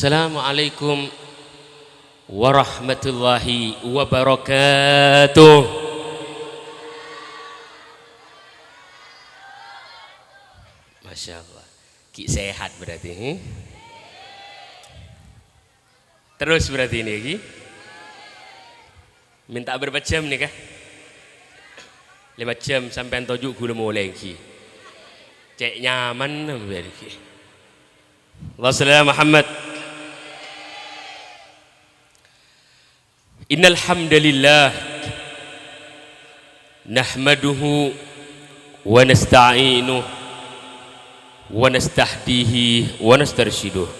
Assalamualaikum warahmatullahi wabarakatuh. Masya Allah, ki sehat berarti. Terus berarti ini ki. Minta berapa jam nih kah? 5 jam sampai tojuk gula mulai ki. Cek nyaman berarti. Allah sallallahu Muhammad. Innal hamdalillah nahmaduhu wa nasta'inuhu wa nastahdihi wa nastarshiduh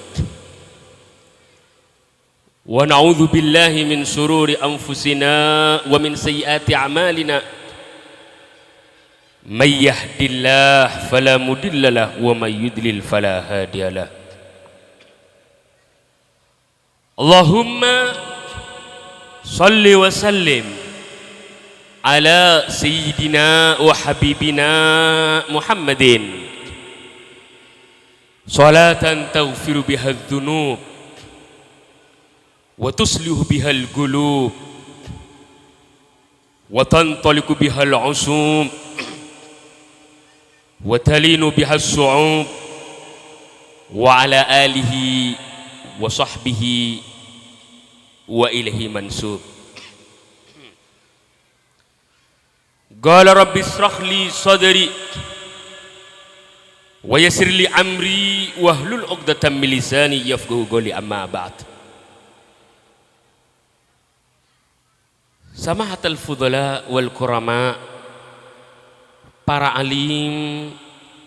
wa na'udzu billahi min shururi anfusina wa min sayyiati a'malina may yahdihillahu fala mudilla lahu wa may yudlil fala hadiya lahu. Allahumma salli wa sallim ala sayyidina wa habibina Muhammadin salatan taghfiru biha adh-dhunub wa tuslihu biha al-qulub wa tantaliqu biha al-'usum wa talinu biha as-su'ub wa ala alihi wa sahbihi wa ilaihi mansub. Qala rabbi ishrah li sadri wa yassir li amri wahlul 'uqdatam min lisani yafqahu qawli, amma ba'd. Samahatul fudala wal kurama, para alim,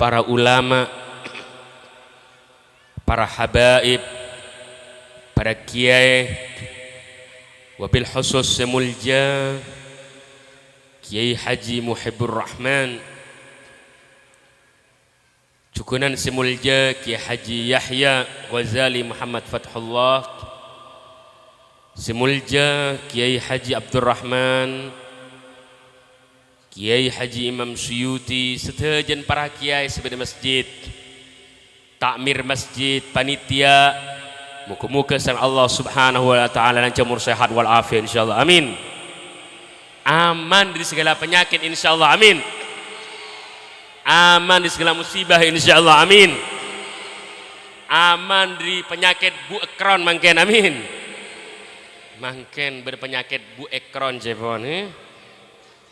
para ulama, para habaib, para kiai, wabil khusus semulja Kiai Haji Muhibbur Rahman, cukunan semulja Kiai Haji Yahya Ghazali Muhammad Fathullah, semulja Kiai Haji Abdurrahman, Kiai Haji Imam Suyuti, sedajan para kiai sebagai masjid, takmir masjid, panitia. Muka-muka sang Allah subhanahu wa ta'ala lancar sehat wal afiat insyaallah, amin. Aman dari segala penyakit insyaallah, amin. Aman dari segala musibah insyaallah, amin. Aman dari penyakit bu ekron mangken, amin. Mangken berpenyakit bu ekron jepon,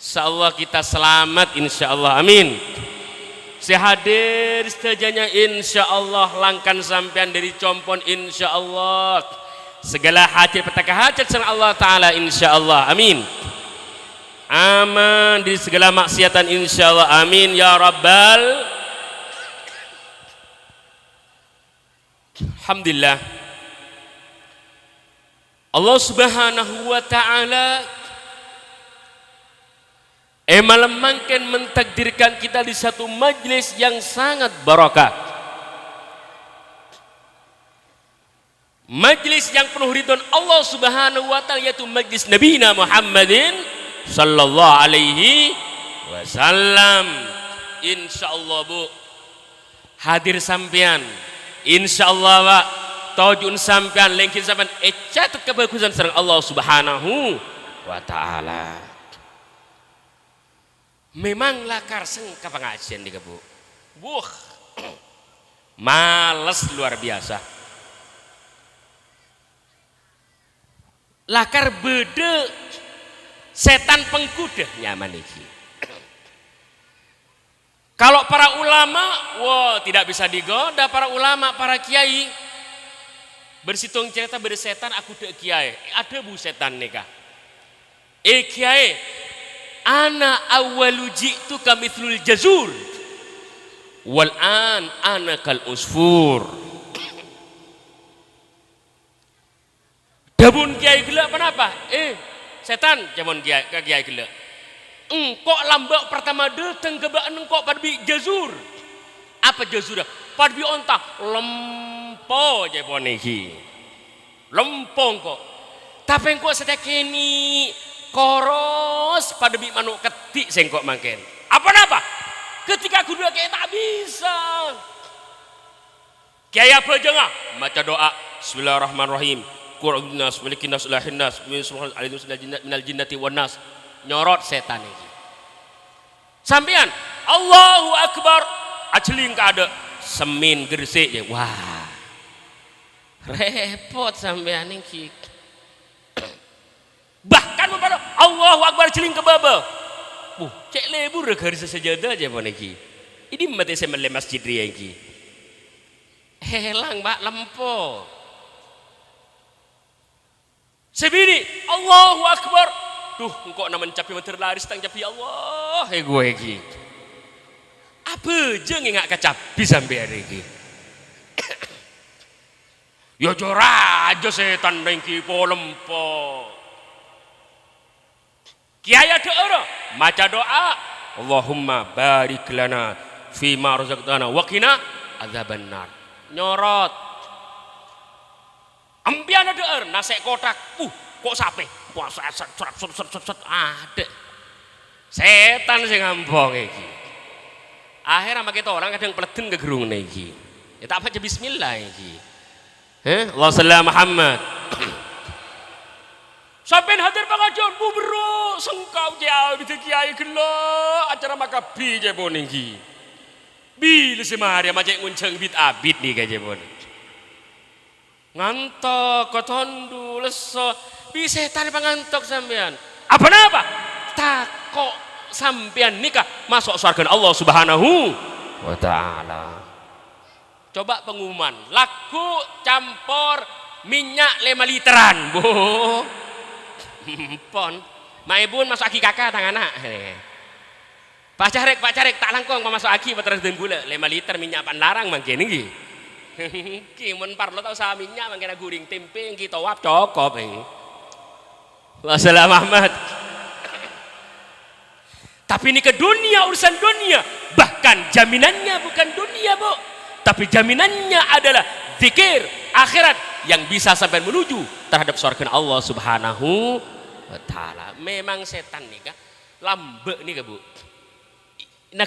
insyaallah kita selamat insyaallah, amin. Sehadir satajanya insyaallah, langkan sampean dari compon insyaallah, segala hajat petaka hajat sang Allah taala insyaallah, amin. Aman dari segala maksiatan insyaallah, amin ya rabbal. Alhamdulillah, Allah subhanahu wa ta'ala malam mangken mentakdirkan kita di satu majlis yang sangat barakah, majlis yang penuh ridwan Allah subhanahu wa ta'ala, yaitu majlis Nabi Muhammadin sallallahu alaihi wasallam. Insyaallah bu, hadir sampean insyaallah pak, taujun sampean lengkin sampean catat kebagusan sareng Allah subhanahu wa ta'ala. Memang lakar seng ke pengajian nih bu, males luar biasa. Lakar bede setan pengkuda nyaman iki. Kalau para ulama, wah tidak bisa digoda para ulama, para kiai. Bersitung cerita bede setan aku dek kiai, ada bu setan nikah. Kiai, ana awwalu ji'tu kamithlul jazur wal an ana kal usfur. Dabun kiai gila kenapa? Setan jamun kiai gila. Engkok lambak pertama datang kebaan engkok padbi jazur. Apa jazur? Padbi onta lempo japonehi. Lempo engkok. Tapi engkok setekeni koros pada bi manuk ketik sengkok mangken. Apa? Ketika aku dua kayak tak bisa. Kiai apa aja nggak? Maca doa. Bismillahirrahmanirrahim. Qul nas malikin nas ilahin nas min minal jinnati wan nas. Nyorot setan iki. Sampean Allahu Akbar ajeling kada semin gresik ya. Wah. Repot sampean iki. Bahkan mempada Allahu Akbar ajeling ke baba. Cek lebur garis sejadah aja pon iki. Ini mate saya mele masjid ria iki. Helang Mbak lempo. Sebini Allahu Akbar. Duh, engkau nak mencapai meter laris tang capi Allah. Gue iki. Apa je ngak kacapi sampai hari iki. Ya jora aja setan nengki po lempo. Kiai doa, maca doa. Allahumma barik lana fima razaqtana wa qina adzabannar. Nyorot. Ampian doa nasek kotak. Kok sape? Puasa set ada. Setan sing ngambong iki. Akhirnya make orang kadang pleden ke gerung iki. Ya tak baca bismillah iki. Allahumma shalli Muhammad. Sampai hadir pengajian bu bro sengkau jauh di kiai gelo acara makabi je bon iki. Bila semari macam ngunceng bit abid nih kaje bon. Ngantok kotondu leso bi setan pangantok sampean. Apa napa? Takok sampean nikah masuk surga Allah Subhanahu wa taala. Coba pengumuman, laku campur minyak 5 literan, Bu. Pon, maibun masuk aki kakak tang anak. Pak Carek tak langkong masuk aki terus den gula 5 liter minyak pan larang mangken iki. Ki mun parlo tau sa minyak mangken guring tempe ki tawap cokop iki. Wassalamu Ahmad. Tapi ini ke dunia, urusan dunia. Bahkan jaminannya bukan dunia, Bu. Tapi jaminannya adalah zikir akhirat yang bisa sampai menuju terhadap surga Allah Subhanahu wa taala. Memang setan nih kah lambe nih kah Bu. Nah,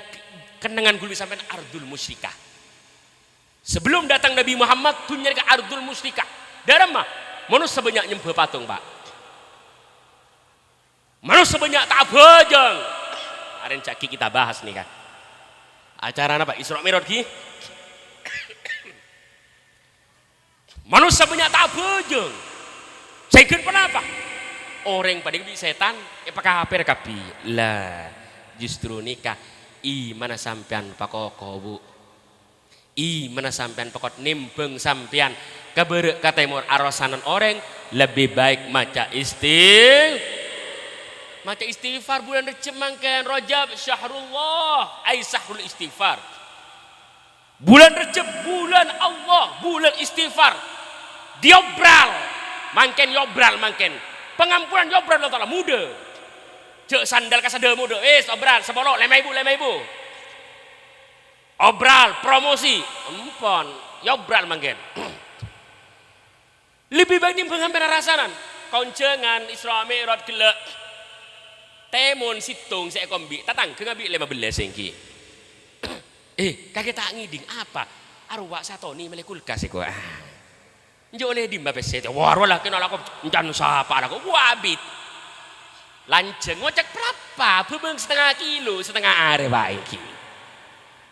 kenangan gue sampai ardul musyrikah. Sebelum datang Nabi Muhammad dunia ke ardul musyrikah. Dalam mah manusia banyak nyembah patung, Pak. Manusia banyak tak bojong. Aren caki kita bahas nih kah. Acara apa? Isra Mi'raj ki. Manusia banyak tak bojong. Saya kenapa? Orang pada bi setan, apakah apa kapi? Lah, justru nikah mana sampean pakoko Bu. Mana sampean pakot nimbeng sampean keberek kata mur arosanan orang lebih baik maca istighfar bulan Rejab mangken Rajab syahrullah ai syahrul istighfar. Bulan Rejab bulan Allah, bulan istighfar. Diobral mangken pengampunan yobral Allah Ta'ala muda cek sandal kasada muda obral sebolok lema ibu obral promosi empon yobral mangken lebih baik nih pengampunan rasanan koncengan Isra Mi'raj gelek temun situng saya kombi tatang ke ngabi 15 sengki kakek tak ngiding apa arwah satoni melekul kasih gua Jole di mbak peset, wah rola kenal aku jangan sapa aku, wabit, lanceng, ngocek berapa? Bebeng setengah kilo, setengah are baiki.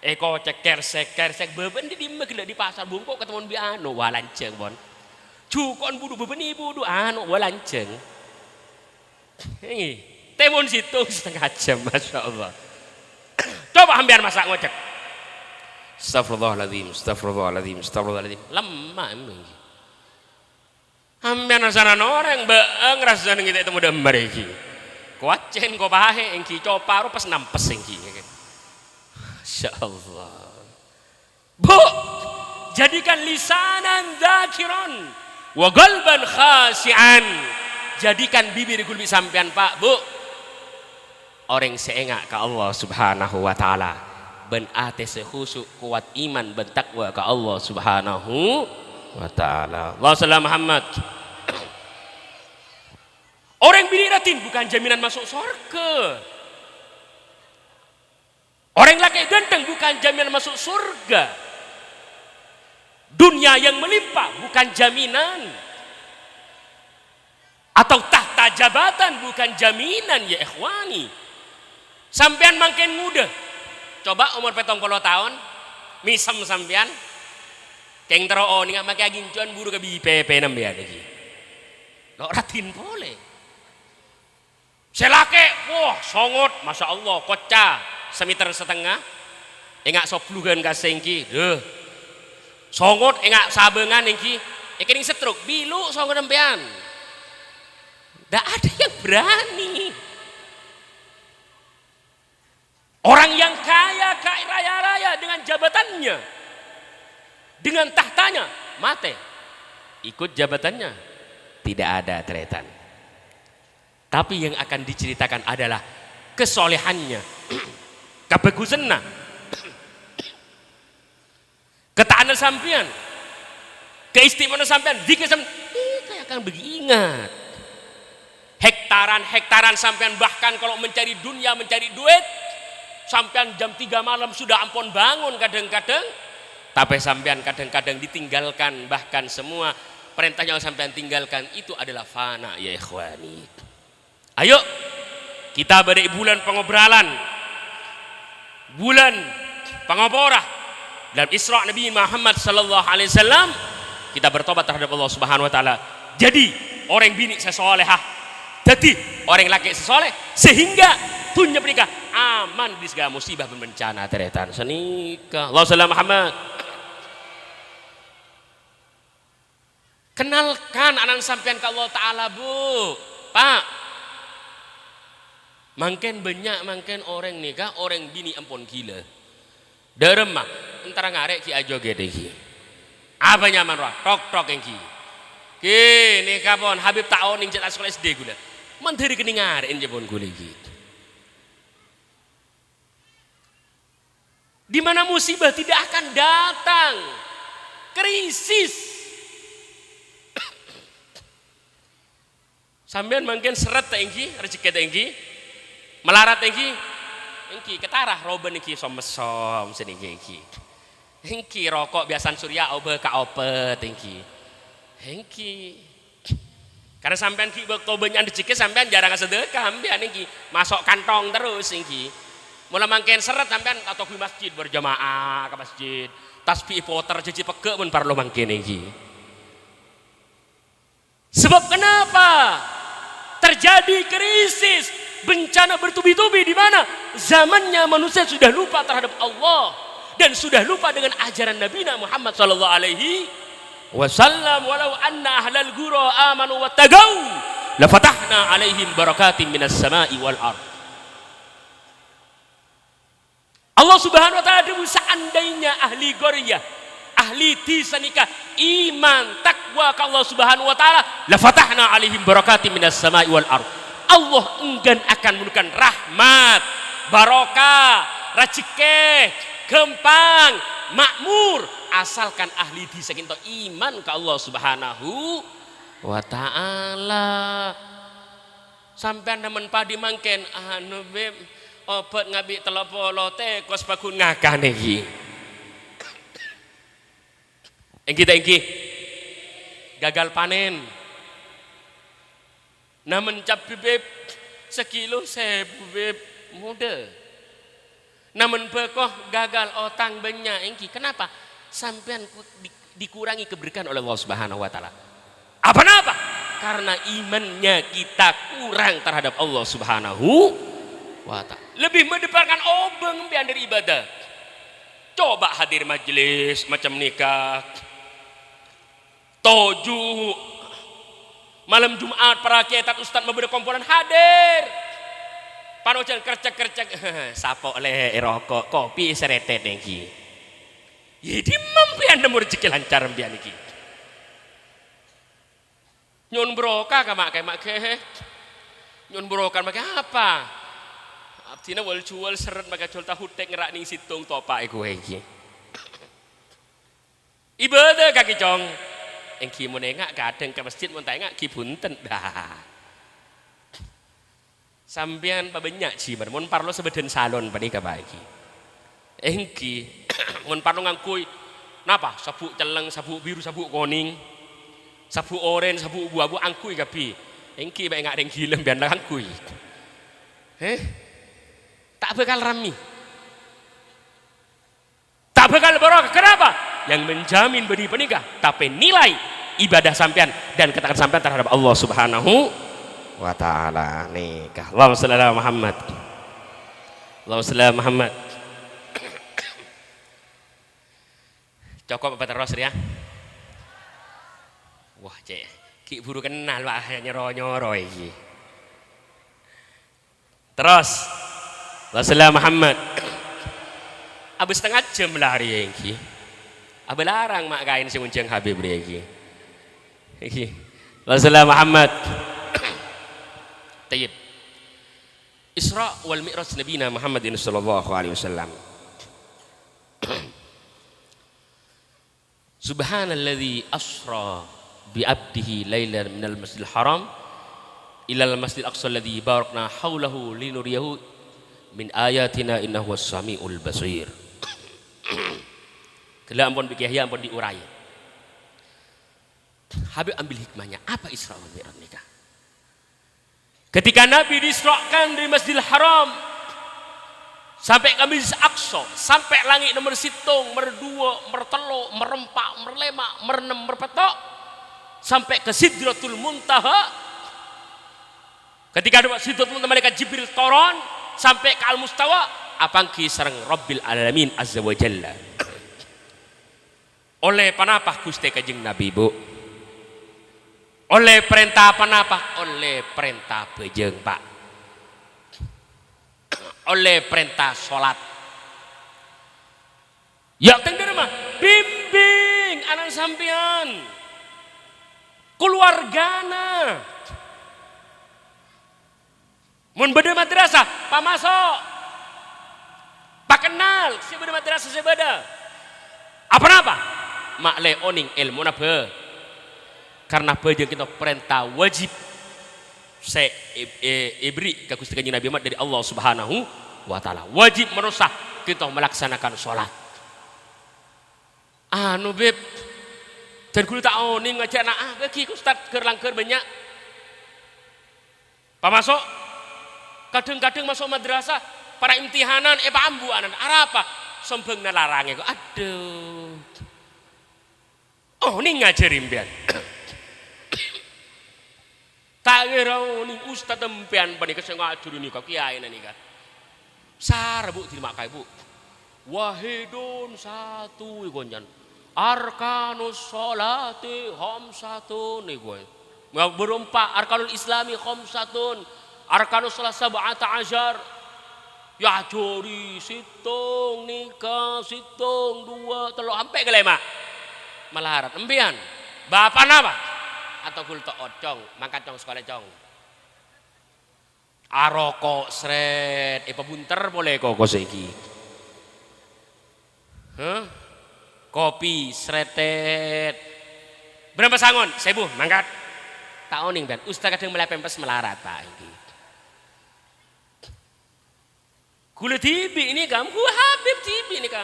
Kocek kersek, beben di megel di pasar bungkuk ketemu biano, wah lanceng bon. Cukon budu beben ibu wah lanceng. Temun situ setengah jam, masya Allah. Coba ambiar masak ngocek. Astagfirullahaladzim. Lemah emang. Ambian asaran orang beeng rasan kita itu mudah mereka. Kuacen ko bahe engki coparu pas nampes engki. Insyaallah. Bu, jadikan lisanan dzakiron wa qalban khasi'an. Jadikan bibir gulbi sampean Pak, Bu. Orang seengak ke Allah Subhanahu wa taala. Ben ate sehusuk kuat iman ben takwa ke Allah Subhanahu wa ta'ala. Wassalamu Muhammad. Orang biliratin bukan jaminan masuk surga. Orang laki ganteng bukan jaminan masuk surga. Dunia yang melimpah bukan jaminan. Atau tahta jabatan bukan jaminan ya ikhwani. Sampean makin muda. Coba umur 70 tahun, misem sampean. Keng tero ni ngak make gincuan buru ke BP nem ya lagi. Lo ratin boleh. Selake, wah songot, masya Allah, kocah, semeter setengah. Engak soplugan kasengki, songot engak sabengan engki, ekening setruk, bilu songot nempean. Tidak ada yang berani. Orang yang kaya raya dengan jabatannya, dengan tahtanya, mate, ikut jabatannya, tidak ada teretan. Tapi yang akan diceritakan adalah kesolehannya, kebagusannya, ketaatan sampean, keistimewaan sampean, zikir sampean, kayak akan ingat. Hektaran sampean, bahkan kalau mencari dunia, mencari duit, sampean jam 3 malam sudah ampun bangun kadang-kadang, tapi sampean kadang-kadang ditinggalkan, bahkan semua perintah yang sampean tinggalkan itu adalah fana ya ikhwani. Ayo kita pada bulan pengobrolan, bulan pengoborah dalam Isra Nabi Muhammad sallallahu alaihi wasallam, kita bertobat terhadap Allah Subhanahu wa taala. Jadi orang bini sesolehah, jadi orang laki sesoleh, sehingga dunia menikah aman di segala musibah dan bencana teretan senikah. Allahumma shalli Muhammad. Kenalkan anak sampean ke Allah Ta'ala bu, Pak. Makin banyak makin orang nikah, orang bini ampun gila. Derem mah, antara ngarek ki ajo gede ki. Apa nyaman roh? Tok yang ki. Ki nikah pon Habib taon ning cetak sekolah SD gula. Menteri kening ngarek jepon gula ki. Di mana musibah tidak akan datang, krisis. Sampean mungkin seret tinggi, rezeki tinggi, melarat tinggi, ketarah roben tinggi som-som sedikit tinggi, rokok biasan surya obe ka ope tinggi, karena sampean ki bekto banyak rezeki sampean jarang sedekah, sampean tinggi masuk kantong terus tinggi, mulai mungkin seret sampean atau ke masjid berjamaah ke masjid, tasbih poter jadi peke pun perlu mungkin tinggi. Sebab kenapa? Terjadi krisis, bencana bertubi-tubi di mana zamannya manusia sudah lupa terhadap Allah dan sudah lupa dengan ajaran Nabi Muhammad sallallahu alaihi wasallam. Walau anna ahlal qura amanu wattaqau la fatahna alaihim barakatin minas sama'i wal ard. Allah Subhanahu wa taala seandainya ahli qaryah, ahli desa nikah iman takwa ke Allah Subhanahu wa taala, la fatahna alaihim barakatin minas sama'i wal ard. Allah enggan akan memberikan rahmat, barokah, rezeki, gampang, makmur asalkan ahli desa kinto iman ke Allah Subhanahu wa taala. Sampean nemen padi mangken anu beb obat ngabi telepolo teh kos bakun ngakane iki. Engki gagal panen. Nah mencap beb sekilo 1000 beb muda. Namun bekoh gagal otang banyak engki. Kenapa? Sampean dikurangi keberkahan oleh Allah Subhanahu wa taala. Apa? Karena imannya kita kurang terhadap Allah Subhanahu wa taala. Lebih mendepankan obeng dari ibadah. Coba hadir majelis macam nikah, toju, malam Jumat para kiai ustaz memberi komponen hadir. Panojan kercek sapok le rokok kopi seretet niki. Jadi mampian nemu rezeki lancar mbian iki. Nyun broka ka mak ke. Nyun brokan make apa? Abdina wal jual seret make jual tahu tek ngerak ning situng topak kowe iki. Ibadah kaki cong. Engki mun engak kadang ke masjid mun engak ki bunten dah. Sampean pabanyak cimer mun parlo sebeden salon panika baiki. Engki mun parlo ngangkui Napa? Sabuk celeng, sabuk biru, sabuk kuning, sabuk orange, sabuk abu-abu angkui kapi. Engki bae ngak deng gilem biar angkui. Tak bakal rami. Tak bakal barokah. Kenapa? Yang menjamin beri penikah, tapi nilai ibadah sampean dan ketaatan sampean terhadap Allah Subhanahu wa taala. Nikah. Allahumma shalli ala Muhammad. Allahumma shalli ala Muhammad. Cukup apa terus ya? Wah, cek. Ki buru kenal Pak nyoro-nyoro iki. Terus. Allahumma Muhammad. Abis setengah jam lah hari iki. Abis larang mak kain si unjang Habib iki. Iki. Allahumma Muhammad. Tayyib. Isra wal Mi'raj Nabina Muhammadin sallallahu alaihi wasallam. Subhanalladzi asra bi 'abdihi lailan minal masjidil haram ilal masjidil aqsa alladzi barakna haulahu linuriyahu min ayatina innahu was-sami'ul basir. Kela ampun pikir ya ampun diurai. Habib ambil hikmahnya. Apa Isra wal Mi'raj nikah? Ketika Nabi disrakan dari Masjidil Haram sampai ke Masjidil Aqsa, sampai langit nomor situng, merdua, mertelo, merempak, merlema, merenem, merpetok, sampai ke Sidratul Muntaha. Ketika ada Sidratul Muntaha malaikat Jibril turun sampai ke Al-Mustawa, apangki sareng Rabbil Alamin Azza wa Jalla. Oleh panapah Gusti Kanjeng Nabi, Bu? Oleh perintah panapah? Oleh perintah bejeng, Pak. Oleh perintah sholat. Ya teng mah bimbing anak sampean, keluargana. Mun beda madrasah, Pak masuk. Pak kenal, si beda madrasah si beda. Apa? Mak le oning ilmu napa? Karena bejeng kita perintah wajib saya ibri ke Gusti Kanjeng Nabi Muhammad dari Allah Subhanahu wa taala. Wajib merusak kita melaksanakan sholat. Anu beb dan kudu tak oning ngajak nak bagi ustaz keur banyak. Pak masuk kadang-kadang masuk madrasah para imtihanan Pak ambuanan apa sembengna larangnya kok aduh. Oh ini ngajarin biar. Tak kira ni ustaz tempian panika sing ngajur nika kiai nika. Sar Bu dimakai Bu. Wahidun satu iku njan. Arkanus sholati khamsatun iku. Berempat arkanul islami khamsatun. Arkanus salat sab'ata asyar. Ya jori situng nikah situng dua telu sampai ke lima. Melarat empian. Bapak napa? Atau kulto ocong, mangkat cong sekolah cong. Aroko sret, pebunter boleh kok iki. Kopi sretet. Berapa sangon? 1000 mangkat. Tak oning dan ustaz kadang mulai pempes melarat Pak iki. Kula tibi ini kam, gua Habib tibi ini kam.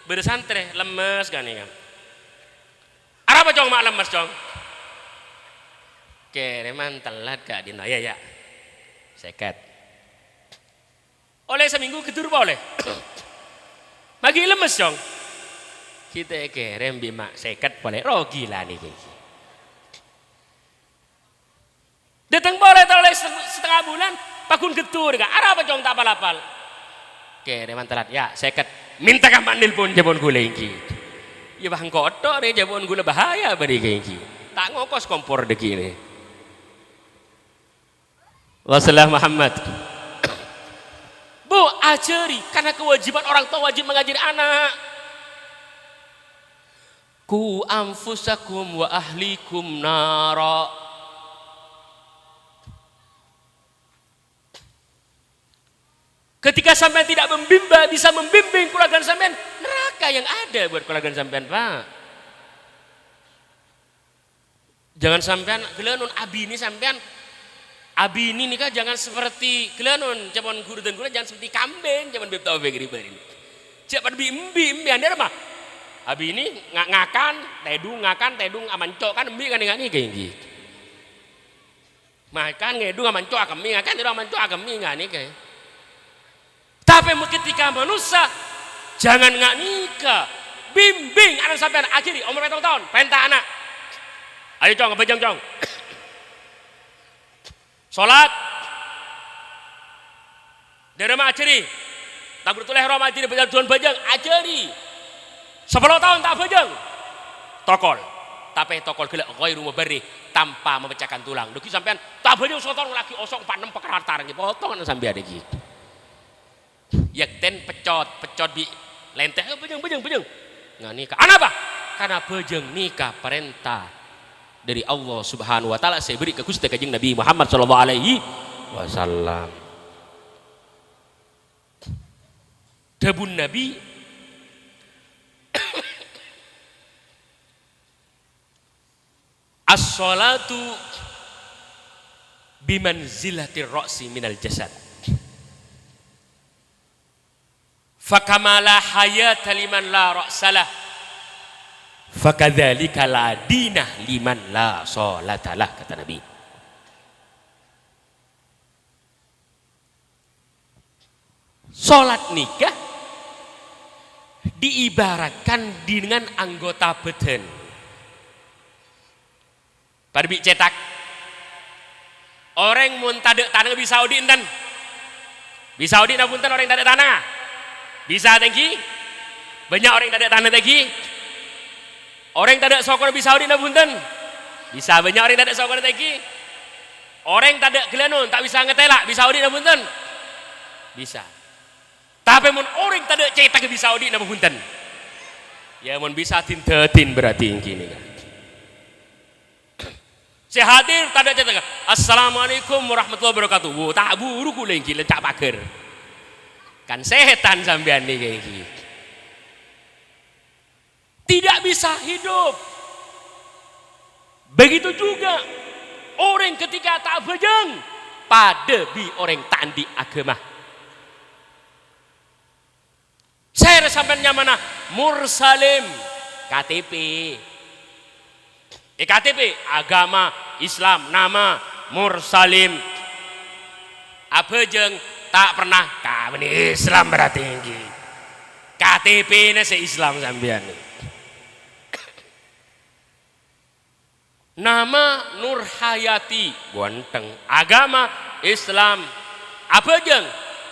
Bersantre lemes kan ini kam. Apa cong mak lemes cong? Kereman telat gak dina ya seket oleh seminggu kedur boleh bagi lemes dong kita kerem bimak seket boleh rogi lah nih datang boleh oleh setengah bulan pakun ketur gak apa dong tak apal-apal kereman telat ya seket minta kapan nelpon jabon gula iki ya bang kotor nih jabon gula bahaya beri iki tak ngokos kompor deki ini. Wasallam Muhammad. Bu, ajari karena kewajiban orang tua wajib mengajari anak. Ku anfusakum wa ahlikum nara. Ketika sampean tidak bisa membimbing keluarga sampean, neraka yang ada buat keluarga sampean, Pak. Jangan sampean gelenun abi ini sampean abi ini nikah jangan seperti kelanon zaman guru dan guru jangan seperti kambing zaman beb tahu begini begini. Cepat bimbi anda mah Abi ini ngakan tedung amancok kan embi kan ngani kayak gitu. Makan ngedung amancok akemi ngakan tedung amancok akemi ngani kayak. Tapi ketika manusia jangan nggak nikah, bimbing anak sampean akhiri umur berapa tahun, pentah anak. Ayo cong, bejang cong. Salat. Dari rumah akhiri. Tak bertoleh rumah akhiri bejang tuan bejang akhiri. 10 tahun tak bejang. Tokol. Tapi tokol gelak ghairu mubarrih tanpa memecahkan tulang. Duki sampean tak bejang 10 tahun laki osok 46 pekerar tarang potong anak sampean ada gitu. Yakten pecot bi lenteh bejeng nggak nikah apa karena bejeng nikah perintah dari Allah Subhanahu wa taala saya beri ke Gusti Kanjeng Nabi Muhammad sallallahu alaihi wasallam. Dabun Nabi as-salatu bimanzilatir ra'si minal jasad. Fakama la hayata liman la ra'salah fakadzalika la dinah liman la sholatalah, kata Nabi. Salat nikah diibaratkan dengan anggota badan. Parbi cetak orang mun tadek tanah bisa Saudi enten. Bisa Saudi napunten orang tadek tanah. Bisa tangki banyak orang tak ada tanah tangki orang tak ada sokor bisa Saudi napunten bisa banyak orang tak ada sokor tangki orang tak ada gelanon tak bisa ngetelak bisa Saudi napunten bisa tapi mun orang tak ada cetak bisa Saudi napunten ya mun bisa tintetin berarti ini kan saya hadir tak ada cetak assalamualaikum warahmatullahi wabarakatuh tak buru kuleng gila cak pager kan setan sampean nih kayak gitu tidak bisa hidup. Begitu juga orang ketika tak bejeng pada bi orang tandi agama. Saya sampai nyamana mursalim KTP KTP agama Islam nama mursalim abejeng tak pernah kami Islam berarti tinggi KTP ini se-Islam sampean nama Nur Hayati ganteng agama Islam abejeng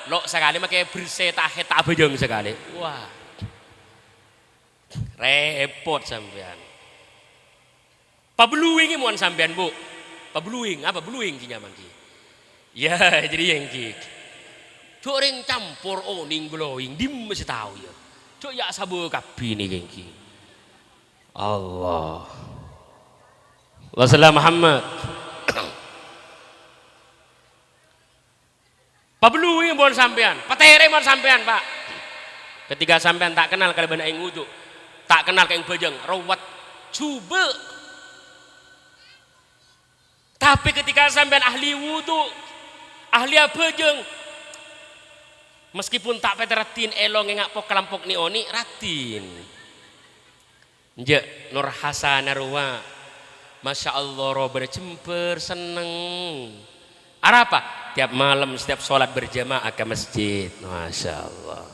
lo sekali pakai berseta tak abejeng sekali wah repot sampean pabluing mohon sampean bu pabluing apa bluing kinyaman ki ya jadi yang ki cok orang campur oning glowing dim mesti tahu ya cok ya sabu kapi nih gengki Allah Wasallam Muhammad pabluing mohon sampean patere mohon sampean pak ketika sampean tak kenal kalau benda yang wudhu tak kenal kayak bejeng rawat coba tapi ketika sampean ahli wudhu ahli bejeng meskipun tak peteratin elong ngak pok kelampok ni oni ratin je Nur Hasanah Ruwa Masya Allah roh bercemper seneng apa tiap malam setiap sholat berjamaah ke masjid Masya Allah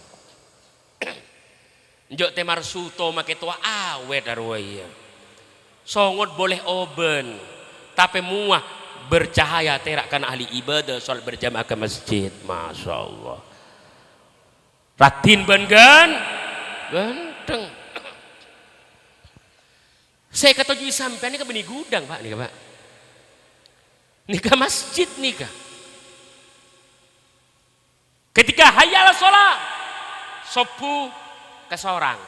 njok temar suto make tua awet arwaya songot boleh oben tapi muah bercahaya terakkan ahli ibadah sholat berjamaah ke masjid Masya Allah ratin bangan ganteng saya kata jadi sampai ini ke benih gudang pak nih pak nikah masjid nikah ketika hayal sholat sopu ke seorang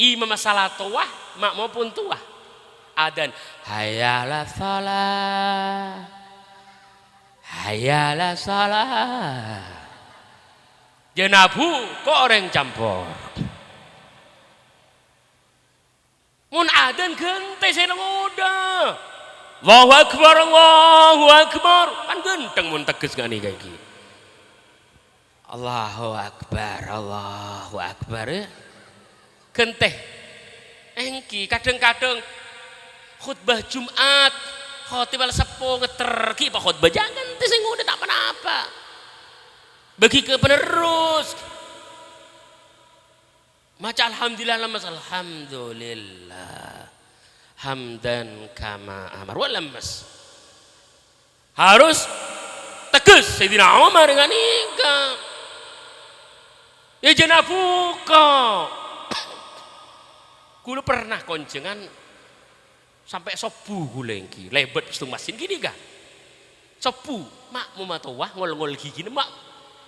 imam masalah tuah mak maupun tuah adan hayal sholat hayal sholat jenabu kok orang campur mun adan genteng saya ngoda Allahu Akbar kan genteng mun teges gak nih kayak gitu Allahu Akbar ya Genteh engki kadang-kadang khutbah Jumat khotib al sepo ngeterki pak khutbah jangan sing udah tak apa-apa bagi ke penerus maca alhamdulillah lemas alhamdulillah hamdan kama amar walamas harus tegas Sayyidina Umar dengan ika ya jangan buka kula pernah konjengan sampai sobu kula engki lebet stung masin gini kan sobu mak mau matawah ngol-ngol gigi mak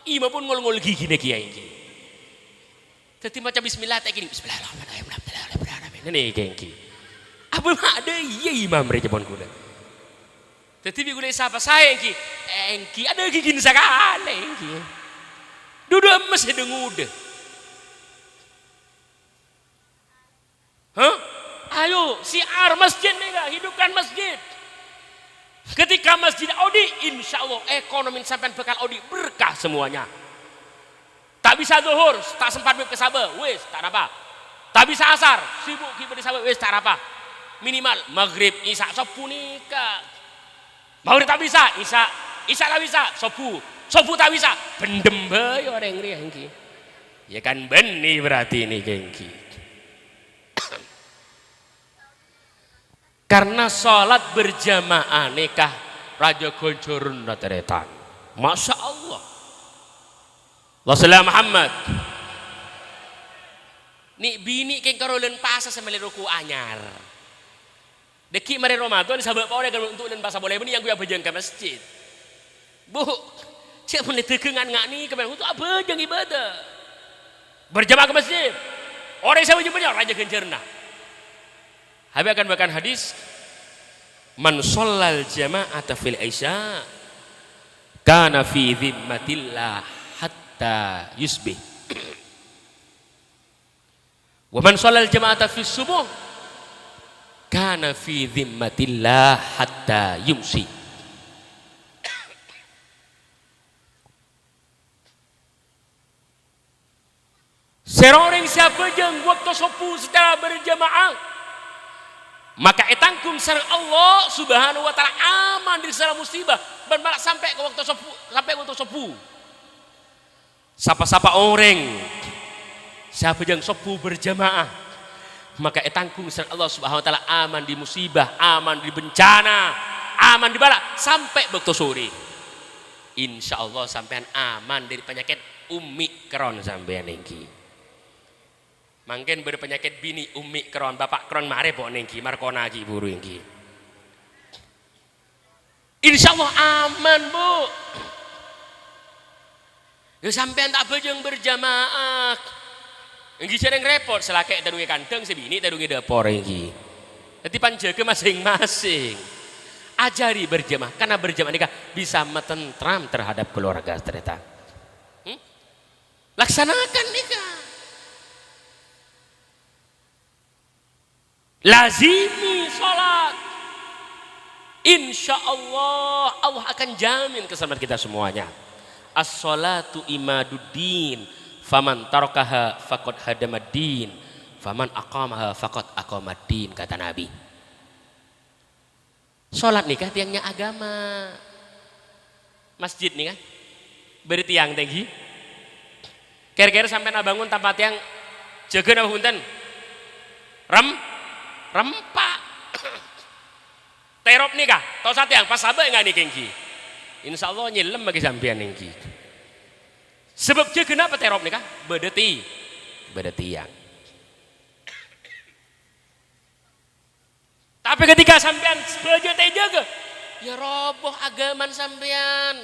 ima pun ngol-ngol gigi nek kiai engki dadi maca bismillah tak gini bismillahirrahmanirrahim ini engki apa mak ada iya imam mereka pun kula dadi bi kula sapa saya engki ada gigi sakale engki duduk emes hidung udah ayo siar masjid nih gak hidupkan masjid ketika masjid audi insya Allah ekonomi sampai bekal audi berkah semuanya tak bisa zuhur tak sempat ke sabah wes tak apa tak bisa asar sibuk kita di sabah wes tak apa minimal maghrib isya sopu nikah maghrib tak bisa isya tak bisa sopu tak bisa bendem bayo orang ini ya kan benih berarti ini gengki karena sholat berjamaah nikah Raja Gonjorun Nateretan Masya Allah Rasulullah Muhammad nih bini keng karolen pasa semeli ruku anyar deki mari Ramadan sahabat paulnya kan untuk dan pasa boleh ini yang gue bejeng ke masjid bu cek menit tegengan ngak nih kemarin untuk apa bejeng ibadah berjamaah ke masjid orang yang saya bejeng Raja Gonjorun Habis akan bahkan hadis man shallal jama'ata fil isya kana fi dhimmatillah hatta yusbih wa man shallal jama'ata fis subuh kana fi dhimmatillah hatta yumsi seroreng siapa jeung waktu subuh secara berjamaah maka etangkum sareng Allah Subhanahu wa taala aman dari segala musibah dan malah sampai ke waktu sepuh sapa-sapa orang siapa yang sepuh berjamaah maka etangkum sareng Allah Subhanahu wa taala aman di musibah aman di bencana aman di bala sampai waktu sore insyaallah sampean aman dari penyakit Omikron sampean iki mungkin berpenyakit bini Omikron bapak kron mare pok nengki markona ki buru nengki insyaallah aman bu ya sampean tak bejeng berjamaah nengki sering repot selakek tadungi kandeng sebini tadungi dapur nengki jadi panjaga masing-masing ajari berjamaah karena berjamaah nikah bisa metentram terhadap keluarga ternyata laksanakan nikah lazimi sholat insya Allah Allah akan jamin keselamatan kita semuanya as-sholatu imaduddin faman tarakaha faqad hadamaddin faman aqamaha faqad aqamaddin kata Nabi sholat nikah tiangnya agama masjid nih kan beri tiang tinggi kira-kira sampai nabangun tanpa tiang jaga nama punten rempak terop nih kah tau satu yang pas sabar nggak nih kengki insya Allah nyilem bagi sampean nengki sebab dia kenapa terop nih kah bedeti yang tapi ketika sampean belajar jaga ya roboh agaman sampean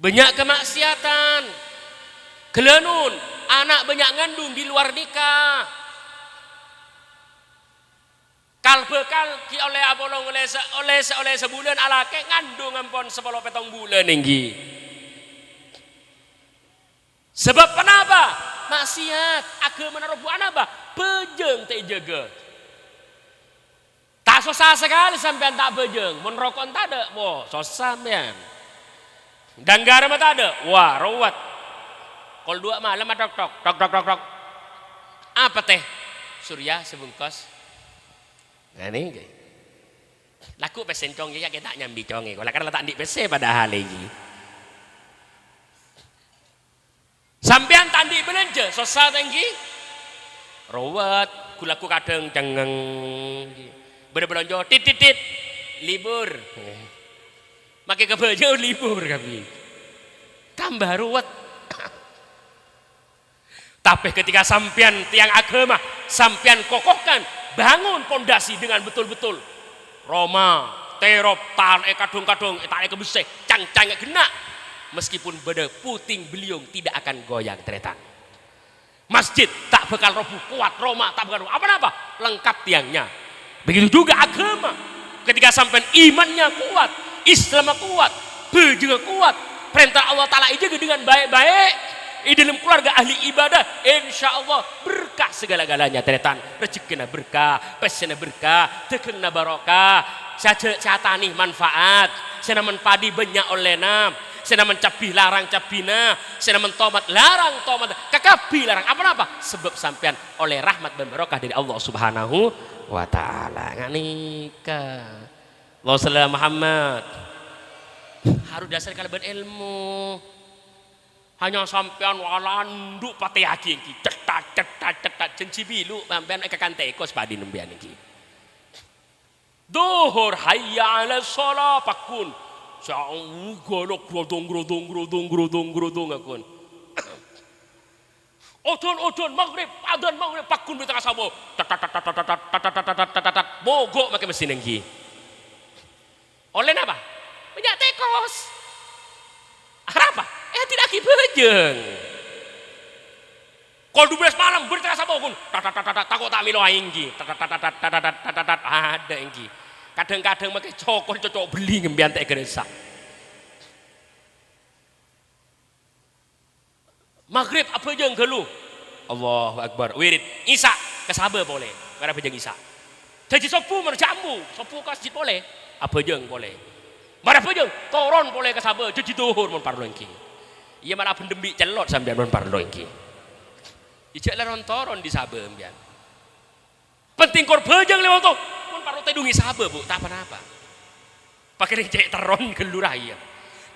banyak kemaksiatan gelanun anak banyak ngandung di luar nikah kalbekal ki oleh apolong oleh sebulan alake ngandung ampun 10 petong bulan ninggi sebab kenapa maksiat agama narobu apa bejeng tak jaga tak susah sekali sampean tak bejeng mun rokok tak ada wah susah sampean dan garam tak ada wah rawat Kol 2 malam ada tok. Apa teh? Surya sebungkus. Nah ini laku pesen cong ya kita nyambi conge. Kalau kan letak di PC padahal lagi. Sampean tandi belanja sosa tinggi. Rawat kulaku kadang cengeng. Bener-bener titit libur. Makai kebaja libur kami. Tambah ruwet. Tapi ketika sampean tiang agama, sampean kokohkan, bangun pondasi dengan betul-betul. Roma, terop, tan, kadung-kadung, tak kebesek, cang-cang kena. Meskipun beda puting beliung tidak akan goyang teretan. Masjid tak bakal roboh kuat, Roma tak bakal roboh. Apa-apa? Lengkap tiangnya. Begitu juga agama. Ketika sampean imannya kuat, Islam kuat, juga kuat. Perintah Allah Ta'ala dijaga dengan baik-baik. Di dalam keluarga ahli ibadah, insya Allah berkah segala-galanya. Teretan rezekina berkah, pesena berkah, tekena barokah. Catani manfaat, senaman padi banyak olehna, senaman capi larang capina, senaman tomat larang tomat, kakapi larang apa-apa. Sebab sampean oleh rahmat dan barokah dari Allah Subhanahu wa Ta'ala. Nganika Allah sallallahu Muhammad harus dasar kalaban ilmu. Hanya sampean walanduk pate aki iki cetak cenci bilu sampean kakan teko sepadi nembian iki. Duhur hayya 'ala shalah pakun. Sa'u golok grodong akun. Odon maghrib pakun di tengah sabo. Mogok make mesin iki. Oleh apa? Banyak tekos. Apa? Tidak kibejeng. Kol 12 malam berita sabokun. Takut tak milo aing ki. Ada iki. Kadang-kadang make cocok beli ngembian tek geresak. Maghrib apa jeung gelu. Allahu Akbar. Wirid. Isa kesabe boleh. Karena bejeng Isa. Jadi sopu merjamu, sopu kasjid boleh. Apa jeung boleh. Marah bejeng toron boleh kesabe. Jadi duhur mun parlo iki. Iya malah pendembi celot sampean mun parlo iki. Ijak laron toron di sabe mbian. Penting kor bejeng lewat to. Mun parlo tedungi sabe Bu, tak apa-apa. Pakai cek teron gelurah iya.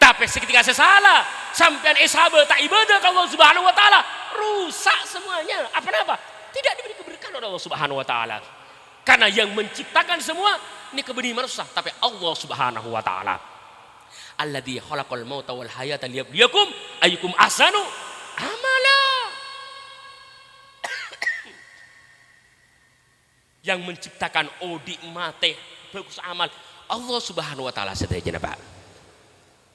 Tapi seketika sesalah sampean sabe tak ibadah ke Allah Subhanahu wa Ta'ala, rusak semuanya. Apa-apa? Tidak diberi keberkahan oleh Allah Subhanahu wa Ta'ala. Karena yang menciptakan semua ini kebenih manusia, tapi Allah Subhanahu wa Ta'ala. Alladzi khalaqal mauta wal hayata liyabluwakum ayyukum ahsanu amala. Yang menciptakan odi mate bagus amal Allah Subhanahu wa Ta'ala sedaya Pak.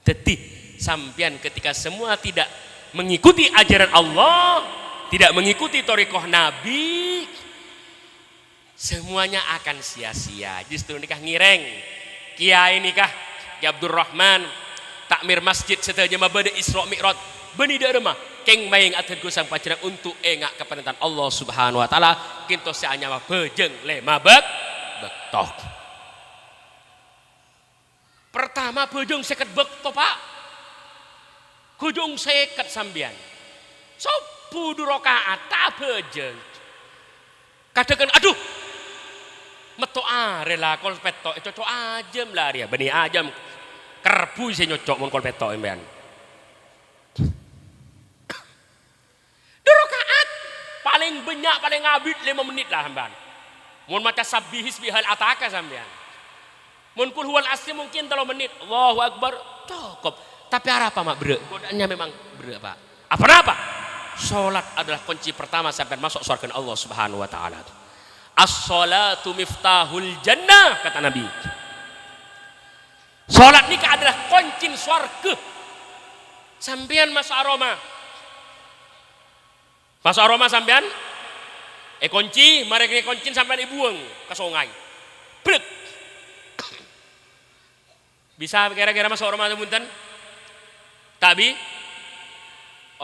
Jadi sampean ketika semua tidak mengikuti ajaran Allah, tidak mengikuti thariqah Nabi, semuanya akan sia-sia. Justru nikah ngireng kiai nikah Ki Abdul Rahman takmir masjid sedaya mabada Isra Mi'raj beni derema keng mayeng aten kusang pacenang untuk engak kepenentan Allah Subhanahu wa Ta'ala kinto seanya mah bejeng lema betok. Pertama bejeng seket bekto Pak. Kujung seket sambian. Sopu du rakaat tak bejeng. Kadang aduh meto rela kol petok cocok ajem lah dia beni ajem kerbu sih nyocok mon kol petok embean. Rakaat paling banyak paling ngabid 5 menit lah sampean. Mun maca sabbihis bihal ataka sampean. Mun kul huwal asli mungkin 3 menit. Allahu Akbar cukup. Tapi apa mak bre? Godaannya memang bre Pak. Apa? Salat adalah kunci pertama sampean masuk surga Allah Subhanahu wa Ta'ala. As-salatu miftahul jannah kata Nabi. Salat ini adalah kunci surga. Sampean masuk aroma. Masuk aroma sampean kunci, mari kunci sampean dibuang ke sungai. Brek. Bisa kira-kira masuk aroma punten? Tapi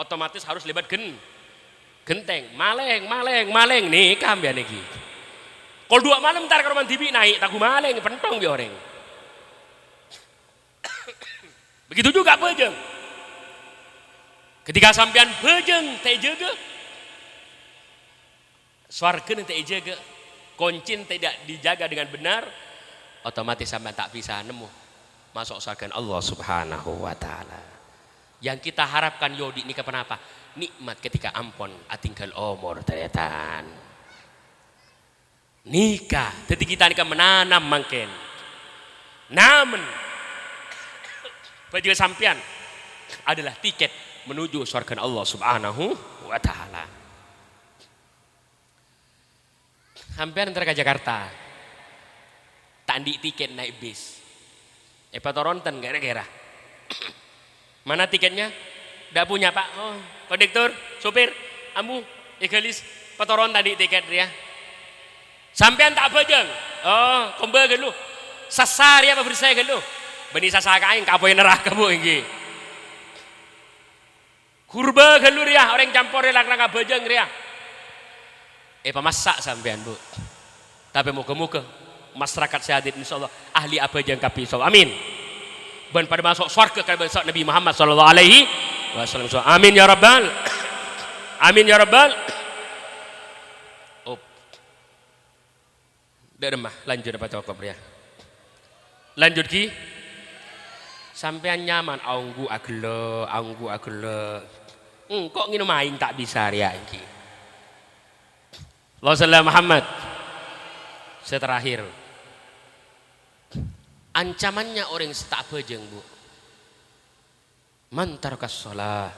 otomatis harus lebat genteng, maleng nih kambian iki. Kalau 2 malam ntar ke rumah TV naik tagu maleng pentong bi orang. Begitu juga bejeng. Ketika sampean bejeng teh jaga, swarga teh jaga, kuncin tidak dijaga dengan benar, otomatis sampean tak bisa nemu masuk surga Allah Subhanahu wa taala. Yang kita harapkan yodi ini kenapa? Nikmat ketika ampun atinggal umur ternyata. Nikah, jadi kita nikah menanam mungkin. Namun baju sampean adalah tiket menuju surga Allah Subhanahu wa taala. Sampean antar ke Jakarta. Tandi tiket naik bis. Patoronten kira-kira. Mana tiketnya? Tidak punya Pak. Oh, kondektur, sopir, ambu, egalis, patoron tadi tiket dia. Sampean tak bajang. Oh, kombe gelu. Sasar ya apa bersaya gelu. Beni sasar kain kapoy neraka bu ini. Kurba gelu dia, orang campur dia lang-lang bajang dia. Pemasak sampean bu. Tapi muka-muka masyarakat sehat insyaallah ahli abajang kapi insyaallah. Amin. Dan pada masuk surga kalau besok Nabi Muhammad sallallahu alaihi wasallam. Amin ya rabbal. Amin ya rabbal. Oh. Dah remah, lanjut apa cokop ya. Lanjut ki. Sampean nyaman anggu agelo. Kok ngino main tak bisa ya iki. Rasulullah Muhammad. Saya terakhir. Ancamannya orang yang tak bejeng bu. Man tarakas shalah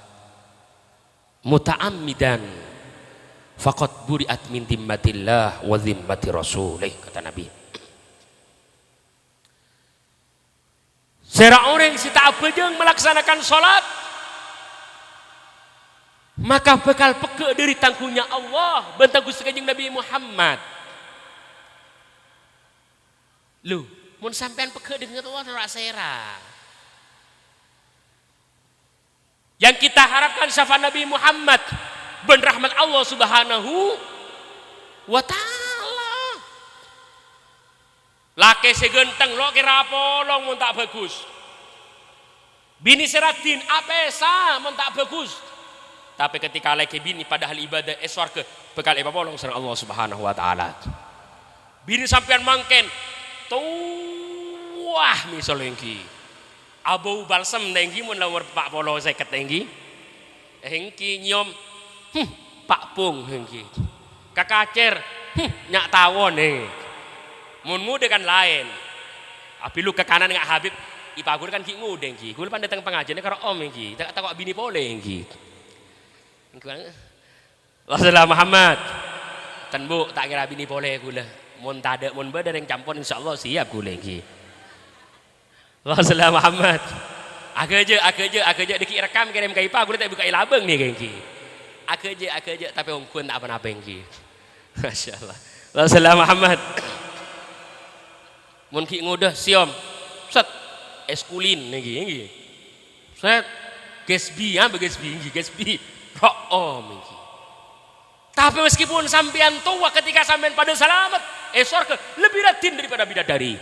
muta'ammidan faqad buri'at min dhimmatillah wa dhimmati rasulih, kata Nabi. Seorang yang tak bejeng melaksanakan salat maka bakal peke dari tangguhnya Allah bentangku sekejeng Nabi Muhammad. Lu mun sampean peke dengan Allah ora sera. Yang kita harapkan syafaat Nabi Muhammad ben rahmat Allah Subhanahu wa taala. Laki segenteng lo kira polong mun tak bagus. Bini seratin apesa mun tak bagus. Tapi ketika laki bini padahal ibadah surga bekal apa polong sareng Allah Subhanahu wa taala. Bini sampean mangken wah misal engki abau balsam engki mun lawar Pak Polo 50 engki nyom Pak Pung engki kakacer nyak tawon mun mude kan lain api lu ke kanan ngak Habib ipagur kan ki ngude engki kula pan datang pengajian karo om engki tak takok bini pole engki Rasulullah Muhammad ten bu tak kira bini pole kula mun tada mun beda yang campur insyaallah siap kula iki. Rasulullah Muhammad. Aku aja diki rekam kirim ke IPA kula tak buka ilabeng nih iki. Aku aja tapi wong kun tak apa-apa iki. Masyaallah. Rasulullah Muhammad. Mun ki ngudah siom. Set eskulin iki. Set gesbi gesbi. Om iki. Tapi meskipun sampean tua ketika sampean pada selamat, surga lebih ratin daripada bidadari.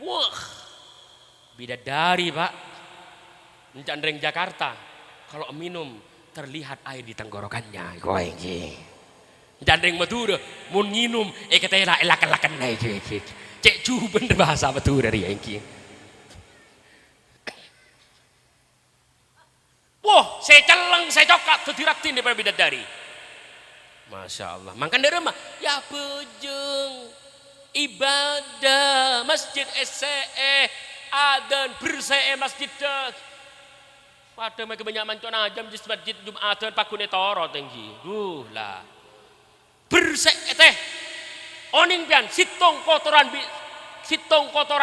Wah, bidadari pak, mencandreng Jakarta, kalau minum terlihat air di tenggorokannya. Kau ini, mencandreng Madura, mau minum, ketela elak-elakan naik. Cek cuh bener bahasa Madura dari ini. Wah, saya celeng, saya coklat, tertiratin daripada bidadari. Masya Allah. Makan dari rumah. Ya bejeng. Ibadah. Masjid SCE. Adan. Bersee masjid. Pada mereka banyak mancon ajam di masjid Jum'atan. Pakune toro tinggi. Lah. Bersee teh. Oning pian. Situng kotoran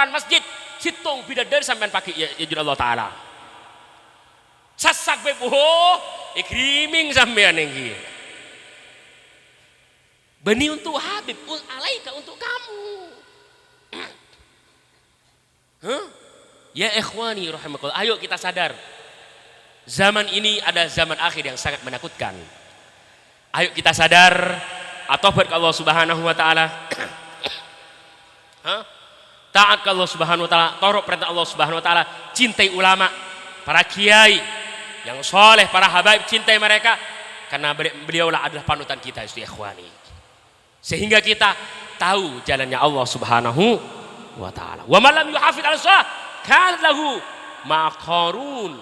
masjid. Situng bidadari sampean pakai. Ya Allah Ta'ala. Sasak bebo. Ikriming sampean tinggi. Beni untuk Habib, alaika untuk kamu. Ya ikhwani rahimakumullah, ayo kita sadar. Zaman ini ada zaman akhir yang sangat menakutkan. Ayo kita sadar atau ke Allah Subhanahu wa taala. Taat ke Allah Subhanahu wa taala, taat perintah Allah Subhanahu wa taala, cintai ulama, para kiai yang soleh, para habaib cintai mereka karena beliaulah adalah panutan kita itu ikhwani. Sehingga kita tahu jalannya Allah Subhanahu wa taala. Wa man lam yuhafidz 'ala shalah kana lahu maqarun.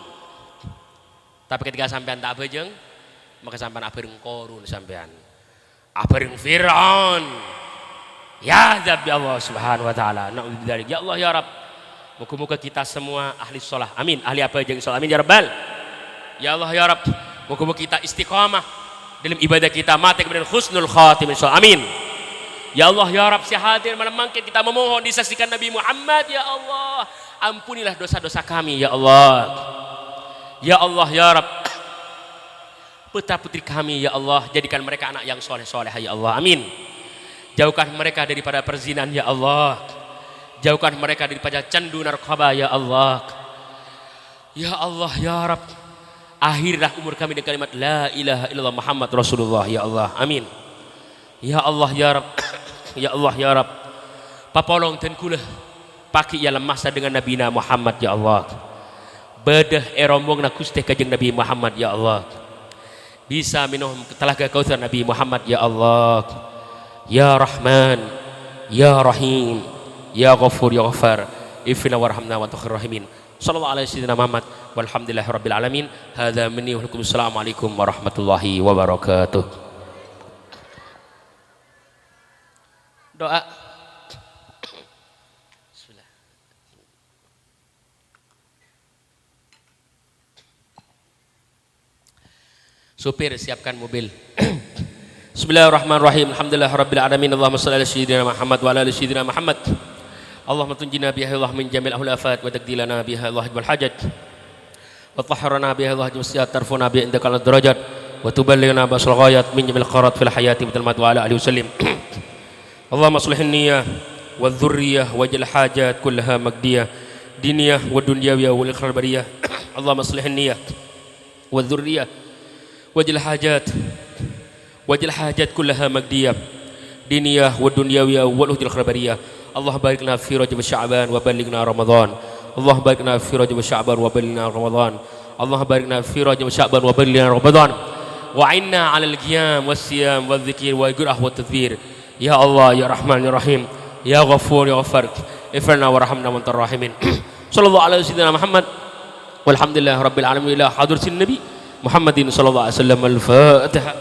Tapi ketika sampean tak bejeng, maka sampean abareng Qarun sampean. Abareng Firaun. Ya Rabbi Allah Subhanahu wa taala. Na'udzubillah. Ya Allah ya Rabb. Moga-moga kita semua ahli shalah. Amin. Ahli apa jeung shalah. Amin ya Rabbal. Ya Allah ya Rabb. Moga-moga kita istiqamah dalam ibadah kita, mati kemudian husnul khatimah insyaallah. Amin. Ya Allah ya Rabb, hadir malam mangkin kita memohon disaksikan Nabi Muhammad. Ya Allah, ampunilah dosa-dosa kami ya Allah. Ya Allah ya Rabb, putra putri kami ya Allah, jadikan mereka anak yang soleh-soleh ya Allah. Amin. Jauhkan mereka daripada perzinahan ya Allah. Jauhkan mereka daripada candu narkoba ya Allah. Ya Allah ya Rabb, akhirlah umur kami dengan kalimat la ilaha illallah Muhammad Rasulullah ya Allah. Amin. Ya Allah ya Rabb. Ya Allah ya Rabb, papolong dan kulah paki ialah masa dengan Nabi Muhammad ya Allah. Bedah erombong na Gusti Kanjeng Nabi Muhammad ya Allah. Bisa minum telaga kautsar Nabi Muhammad ya Allah. Ya Rahman, ya Rahim, ya Ghafur ya Ghaffar, ifna warhamna wa takhir rahimin. Sallallahu alaihi wasallam Muhammad walhamdulillahi rabbil alamin. Hadza minni wa lakum. Assalamualaikum warahmatullahi wabarakatuh. Doa. Bismillah. Supir siapkan mobil. Bismillahirrahmanirrahim. Alhamdulillahirabbil alamin. Allahumma shalli ala sayyidina Muhammad wa ala ali sayyidina Muhammad. Allahumma tunjina biha Allah min jamil ahulafat wa taqdilana biha Allah wal hajat. Wa tahharana biha Allah jami'at tarfuna bi indaka al darajat wa tuballighna basal ghayat min jamil qarat fil hayati wa ala alihi wasallim. Allahumma aslih an-niyyah wa dzurriyyah waj'al hajat kullaha magdiyah diniyah wa dunyawiyah wal kharbariyah. Allahumma aslih an-niyyah wa dzurriyyah waj'al hajat kullaha magdiyah diniyah wa dunyawiyah wal kharbariyah. Allah barikna fi Rajab Sya'ban wa ballighna Ramadan. Allah barikna fi Rajab Sya'ban wa ballighna Ramadan. Allah barikna fi Rajab Sya'ban wa ballighna Ramadan. Wa 'inna 'alal qiyam was-siyam wadh-dhikr wal qira'ah wat tadhkir. Ya Allah ya Rahman ya Rahim, ya Ghafur ya Ghaffar, ifrana warhamna wa antar rahimin. Sallallahu alaihi wasallam Muhammad walhamdulillahi rabbil alamin. Ila hadratin Nabi Muhammadin sallallahu alaihi wasallam. Al-Fatihah.